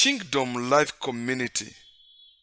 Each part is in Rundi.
Kingdom Life Community.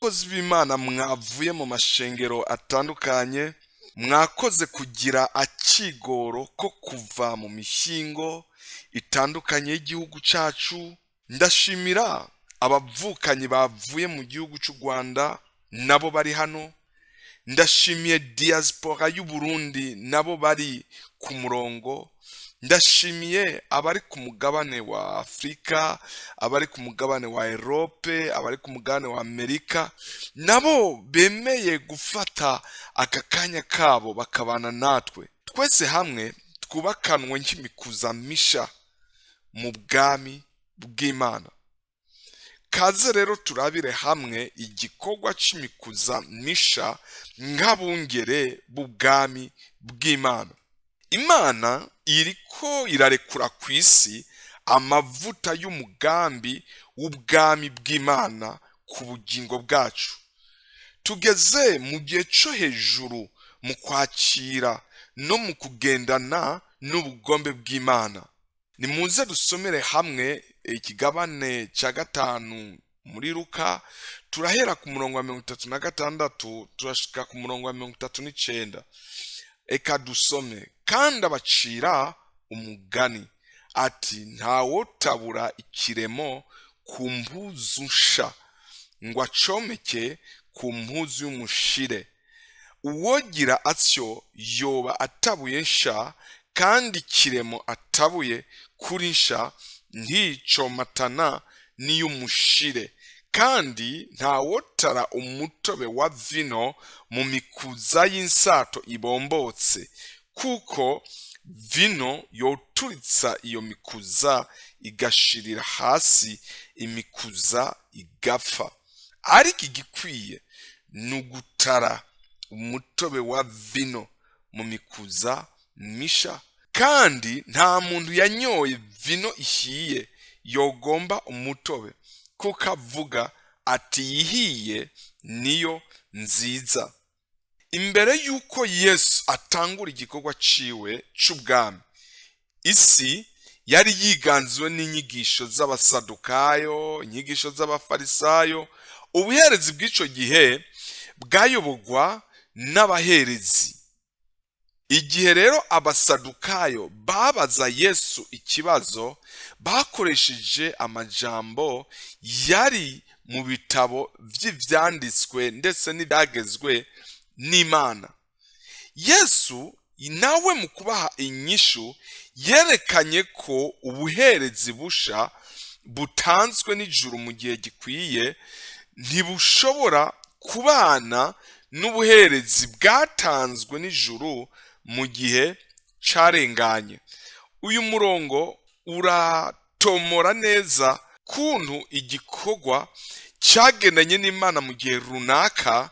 Abakozi b'Imana mwavuye mu mashengero atandukanye, mwakoze kugira akigoro ko kuva mu mishingo itandukanye y'igihugu cacu. Ndashimira abavukanyi bavuye mu gihugu cy'u Rwanda nabo bari hano. Ndashimiye diaspora y'u Burundi nabo bari ku murongo. Ndashimiye abari ku mugabane wa Afrika, abari ku mugabane wa Europe, abari ku mugabane wa Amerika, nabo bemeye gufata aka kanya kabo bakabana natwe. Twese hamwe twubakanwe nk'imikuza misha mu bwami bw'Imana. Kaze rero turabire hamwe igikorwa c'imikuza misha nk'abungere b'ubwami bw'Imana. Imana iriko irarekura kw'isi amavuta y'umugambi w'ubwami bw'Imana ku bugingo bwacu. Tugeze mu gihe cyo hejuru mu kwakira no mu kugendana n'ubugombe bw'Imana. Nimuze dusomere hamwe ikigabane cya 5 muri Luka, turahera ku murongo wa 36 turashika ku murongo wa 39. Eka dusome. Kandi abacira umugani ati ntawotabura ikiremo ku mpuzu nsha ngo acomeke ku mpuzu y'umushire. Uwogira atyo yoba atabuye nsha, kandi ikiremo atabuye kuri nsha nticomatana n'iy'umushire. Kandi ntawotara umutobe wa vino mu mikuza y'insato ibombotse, kuko vino yoturitsa iyo mikuza igashirira hasi, imikuza igapfa. Ariko igikwiye nugutara umutobe wa vino mu mikuza misha. Kandi nta muntu yanyoye vino ihiye yogomba umutobe, kuko avuga ati yihiye niyo nziza. Imbere yuko Yesu atangura igikorwa ciwe c'ubwami, isi yari yiganzwe n'inyigisho z'abasadukayo, inyigisho z'abafarisayo. Ubuherezi bw'ico gihe bwayoborwa n'abaherezi. Igihe rero abasadukayo babaza Yesu ikibazo, bakoresheje amajambo yari mu bitabo vy'ivyanditswe ndetse n'ibyagezwe n'Imana. Yesu nawe mu kubaha inyishu yerekanye ko ubuherezi busha butanzwe n'ijuru mu gihe gikwiye ntibushobora kubana n'ubuherezi bwatanzwe n'ijuru mu gihe carenganye. Uyu murongo uratomora neza kuntu igikorwa cyagendanye n'Imana mu gihe runaka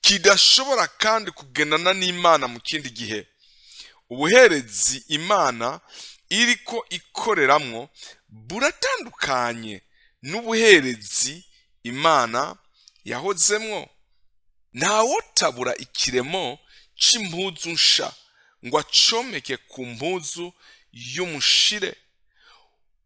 kidashobora kandi kugendana n'Imana mu kindi gihe. Ubuherezi Imana iriko ikoreramwo buratandukanye n'ubuherezi Imana yahozemwo. Ntawotabura ikiremo c'impuzu nsha ngo acomeke ku mpuzu y'umushire.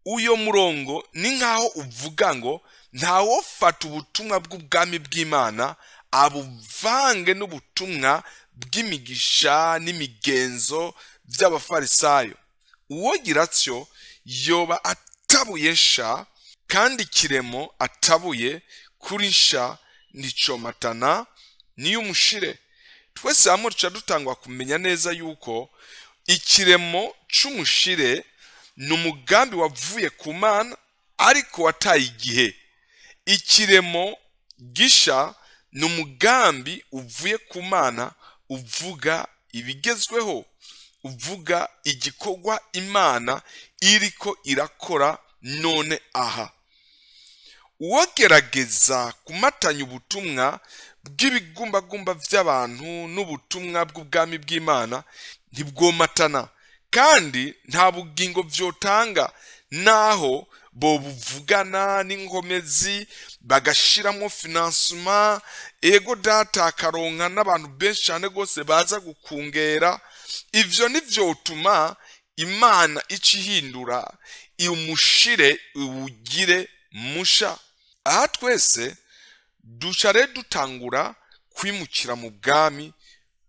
Uyo murongo ni nkaho uvuga ngo ntawofata ubutumwa bw'ubwami bw'Imana abuvange n'ubutumwa bw'imigisha n'imigenzo by'abafarisayo. Uwogira atyo yoba atabuye nsha, kandi ikiremo atabuye kuri nsha nticomatana n'iy'umushire. Twese hamwe tuca dutangwa kumenya neza yuko ikiremo c'umushire ni umugambi wavuye ku Mana ariko wataye igihe. Ikiremo gisha ni umugambi uvuye ku Mana uvuga ibigezweho, uvuga igikorwa Imana iriko irakora none aha. Uwogerageza kumatanya ubutumwa bw'ibigumbagumba vy'abantu n'ubutumwa bw'ubwami bw'Imana ntibwomatana, kandi nta bugingo vyotanga, naho bobuvugana n'inkomezi bagashiramo financement. Ego data akaronka n'abantu benshi cyane gose baza gukungera. Ivyo nivyotuma Imana icihindura umushire uwugire musha. aha twese dushare dutangura kwimukira mu bwami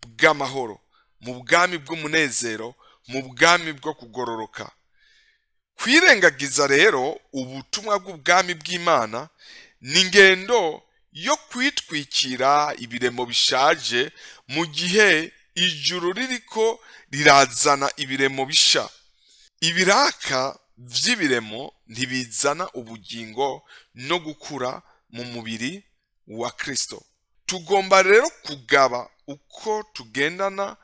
bw'amahoro, mu bwami bw'umunezero, mu bwami bwo kugororoka. Kwirengagiza rero ubutumwa bw'ubwami bw'Imana ni ingendo yo kwitwikira ibiremo bishaje mu gihe ijuru ririko rirazana ibiremo bisha. Ibiraka vy'ibiremo ntibizana ubugingo no gukura mu mubiri wa Kristo. Tugomba rero kugaba uko tugendana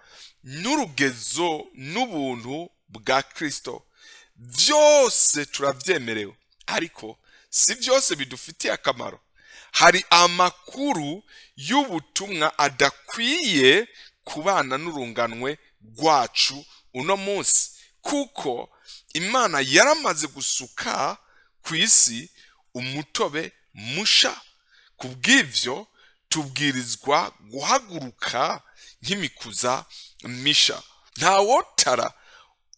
n'urugezo n'ubuntu bwa Kristo. Vyose turavyemerewe, ariko si vyose bidufitiye akamaro. Hari amakuru y'ubutumwa adakwiye kubana n'urunganwe rwacu uno munsi, kuko Imana yaramaze gusuka kw'isi umutobe musha. Kubw'ivyo tubwirizwa guhaguruka nk'imikuza misha. Ntawotara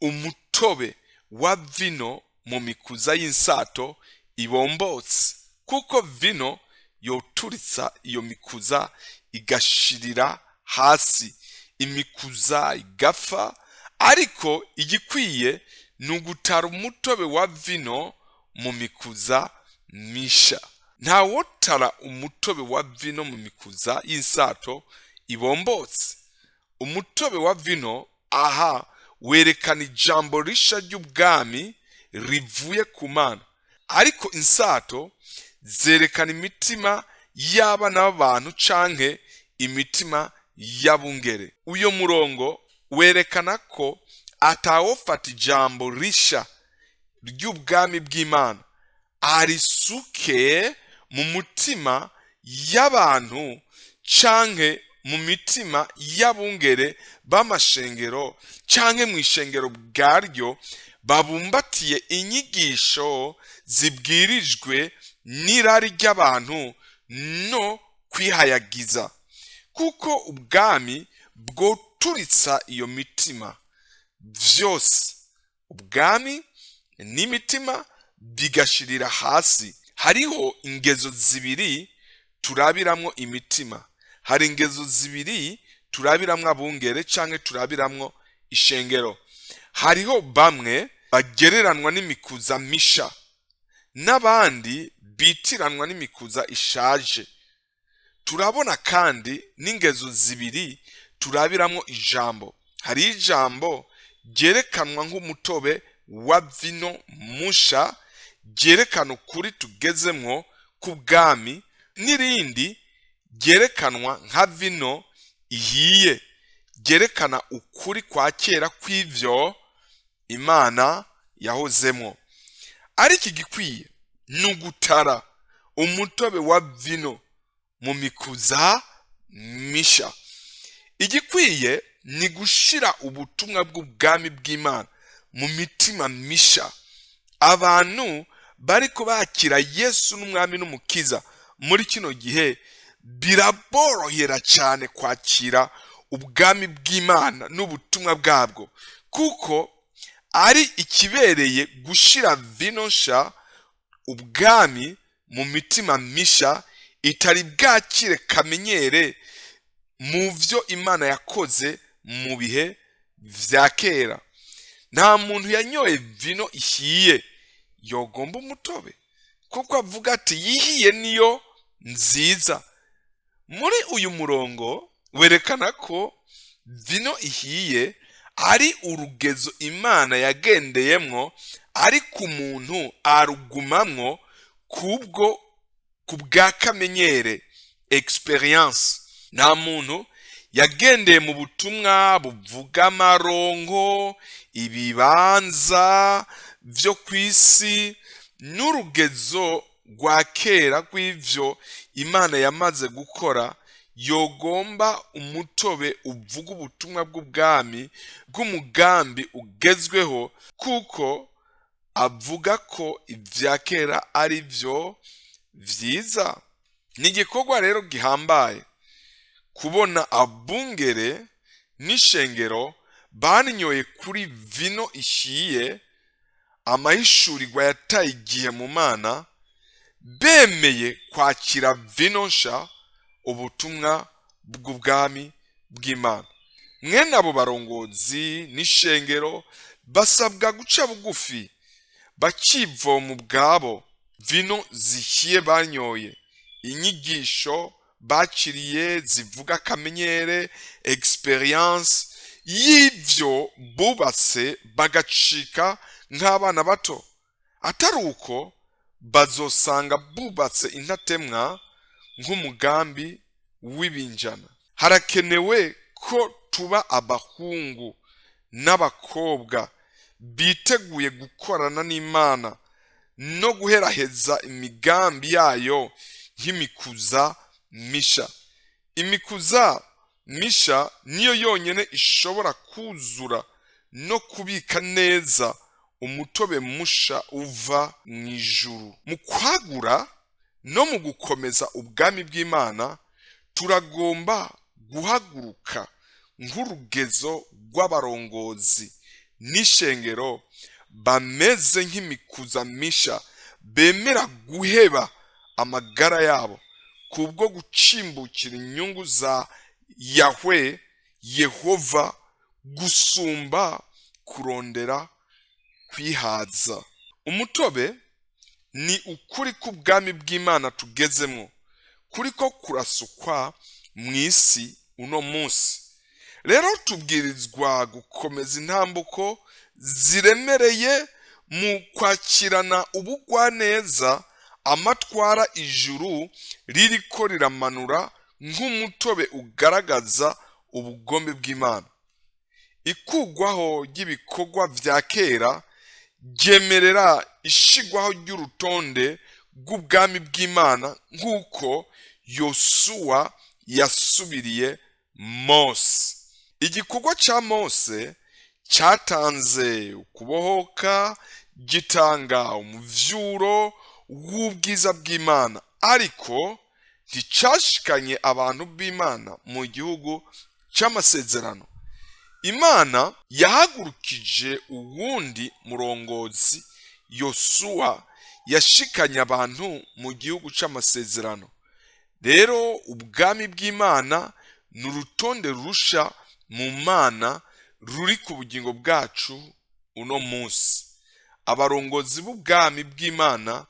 umutobe wa vino mu mikuza y'insato ibombotse, kuko vino yoturitsa iyo mikuza igashirira hasi, imikuza igapfa. Ariko igikwiye ni ugutara umutobe wa vino mu mikuza misha. Ntawotara umutobe wa vino mu mikuza y'insato ibombotse. Umutobe wa vino aha werekana ijambo risha ry'ubwami rivuye ku Mana, ariko insato zerekana imitima y'abana b'abantu canke imitima y'abungere. Uyo murongo werekana ko atawofata ijambo risha ry'ubwami bw'Imana arisuke mu mutima y'abantu canke mu mitima y'abungere b'amashengero canke mu ishengero bwaryo babumbatiye inyigisho zibwirijwe n'irari ry'abantu no kwihayagiza, kuko ubwami bwoturitsa iyo mitima. Vyose ubwami n'imitima bigashirira hasi. Hariho ingezo zibiri turabiramwo imitima. Hari ingezo zibiri turabiramwo abungere canke turabiramwo ishengero. Hariho bamwe bagereranwa n'imikuza misha, n'abandi bitiranwa n'imikuza ishaje. Turabona kandi n'ingezo zibiri turabiramwo ijambo. Hari ijambo ryerekanwa nk'umutobe wa vino musha, ryerekana ukuri tugezemwo k'ubwami, n'irindi ryerekanwa nka vino ihiye, ryerekana ukuri kwakira kw'ivyo Imana yahozemwo. Ariko igikwiye ni ugutara umutobe wa vino mu mikuza misha. Igikwiye ni gushira ubutumwa bw'ubwami bw'Imana mu mitima misha. Abantu bariko bakira Yesu n'umwami n'umukiza muri kino gihe biraborohera cyane kwakira ubwami bw'Imana n'ubutumwa bwabwo, kuko ari ikibereye gushira vino nsha ubwami mu mitima misha itari bwakire kamenyere mu vyo Imana yakoze mu bihe vya kera. Nta muntu yanyoye vino ihiye yogomba umutobe, kuko avuga ati yihiye niyo nziza. Muri uyu murongo werekana ko vino ihiye ari urugezo Imana yagendeyemwo, ariko umuntu arugumamwo kubwa kamenyere, experience. Nta muntu yagendeye mu butumwa buvuga amarongo, ibibanza vyo kw'isi n'urugezo rwa kera rw'ivyo Imana yamaze gukora, yogomba umutobe uvuga ubutumwa bw'ubwami bw'umugambi ugezweho, kuko avuga ko ivya kera ari vyo vyiza. Ni igikorwa rero gihambaye kubona abungere n'ishengero banyoye kuri vino ishiye, amahishurirwa yataye igihe mu Mana, bemeye kwakira vino nsha, ubutumwa bw'ubwami bw'Imana. Mwene abo barongozi n'ishengero basabwa guca bugufi, bakivoma ubwabo vino zihiye banyoye, inyigisho bakiriye zivuga akamenyere, experience y'ivyo bubatse, bagacika nk'abana bato. Atari uko bazosanga bubatse intatemwa nk'umugambi w'ibinjana. Harakenewe ko tuba abahungu n'abakobwa biteguye gukorana n'Imana no guheraheza imigambi yayo nk'imikuza misha. Imikuza misha niyo yonyene ishobora kuzura no kubika neza umutobe musha uva mw'ijuru. Mu kwagura no mu gukomeza ubwami bw'Imana, turagomba guhaguruka nk'urugezo rw'abarongozi n'ishengero bameze nk'imikuza misha, bemera guheba amagara yabo kubwo gucimbukira inyungu za Yahwe Yehova gusumba kurondera kwihaza. Umutobe ni ukuri k'ubwami bw'Imana tugezemwo, kuriko kurasukwa mw'isi uno munsi. Rero tubwirizwa gukomeza intambuko ziremereye mu kwakirana ubugwaneza amatwara ijuru ririko riramanura nk'umutobe ugaragaza ubugombe bw'Imana. Ikugwaho ry'ibikorwa vya kera ryemerera ishigwaho ry'urutonde rw'ubwami bw'Imana, nk'uko Yosuwa yasubiriye Mose. Igikorwa ca Mose cyatanze ukubohoka, gitanga umuvyuro w'ubwiza bw'Imana, ariko nticashikanye abantu b'Imana mu gihugu c'amasezerano. Imana yahagurukije uwundi murongozi, Yosuwa, yashikanye abantu mu gihugu c'amasezerano. Rero ubwami bw'Imana ni urutonde rusha mu Mana ruri ku bugingo bwacu uno munsi. Abarongozi b'ubwami bw'Imana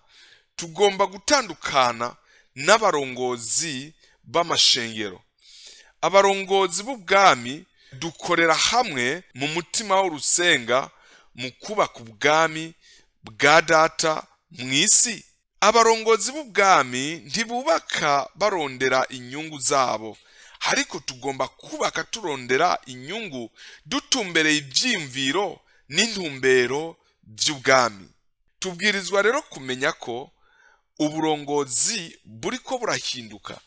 tugomba gutandukana n'abarongozi b'amashengero. Abarongozi b'ubwami dukorera hamwe mu mutima w'urusenga mu kubaka ubwami bwa data mw'isi. Abarongozi b'ubwami ntibubaka barondera inyungu zabo, ariko tugomba kubaka turondera inyungu dutumbereye ivyimviro n'intumbero by'ubwami. Tubwirizwa rero kumenya ko uburongozi buriko burahinduka.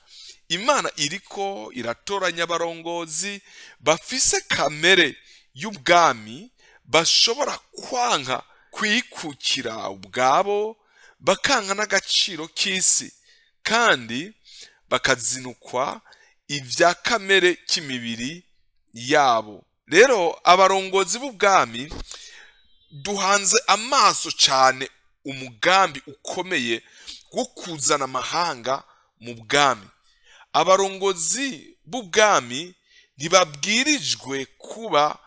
Imana iriko iratoranya abarongozi bafise kamere y'ubwami, bashobora kwanka kwikukira ubwabo, bakanka n'agaciro k'isi, kandi bakazinukwa ivya kamere k'imibiri yabo. Rero abarongozi b'ubwami duhanze amaso cane umugambi ukomeye wo kuzana amahanga mu bwami. Abarongozi b'ubwami ntibabwirijwe kuba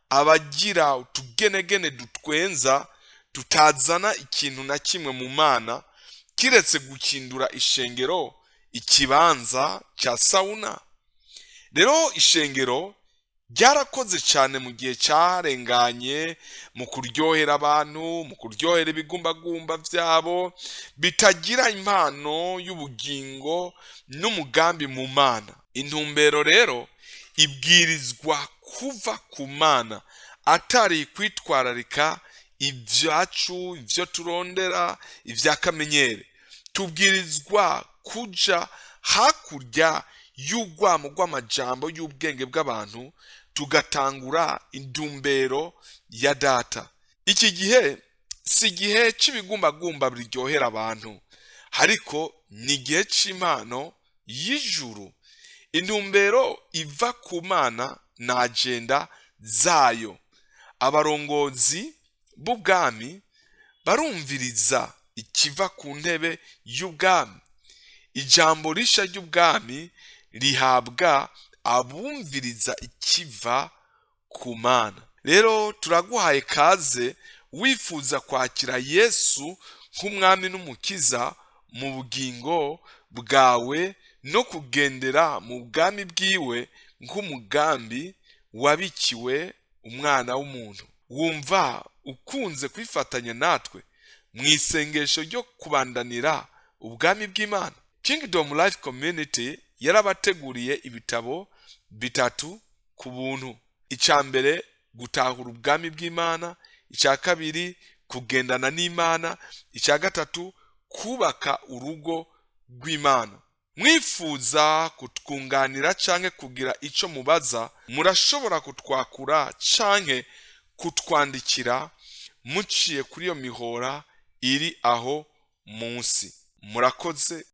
abagira utugenegene dutwenza tutazana ikintu na kimwe mu Mana, kiretse gukindura ishengero ikibanza cya sauna. Rero ishengero ryarakoze cyane mu gihe cyarenganye mu kuryohera abantu, mu kuryohera ibigumbagumba byabo bitagira impano y'ubugingo n'umugambi mu Mana. Intumbero rero ibwirizwa kuva ku Mana, atari kwitwararika ibyacu, ibyo turondera, ivyakamenyere. Tubwirizwa kuja hakurya y'urwamo rw'amajambo y'ubwenge bw'abantu, tugatangura intumbero ya data. Iki gihe si igihe c'ibigumbagumba biryohera abantu, ariko ni igihe c'impano y'ijuru. Intumbero iva ku Mana na agenda zayo. Abarongozi b'ubwami barumviriza ikiva ku ntebe y'ubwami. Ijambo risha ry'ubwami rihabwa abumviriza ikiva ku Mana. Rero turaguhaye kaze wifuza kwakira Yesu nk'umwami n'umukiza mu bugingo bwawe no kugendera mu bwami bwiwe nk'umugambi wabikiwe umwana w'umuntu. Wumva ukunze kwifatanya natwe mu isengesho ryo kubandanira ubwami bw'Imana. Kingdom Life Community yarabateguriye ibitabo bitatu ku buntu. Icya mbere, gutahura ubwami bw'Imana. Icya kabiri, kugendana n'Imana. Icya gatatu, kubaka urugo rw'Imana. Mwifuza kutwunganira canke kugira ico mubaza, murashobora kutwakura canke kutwandikira muciye kuri iyo mihora iri aho munsi. Murakoze.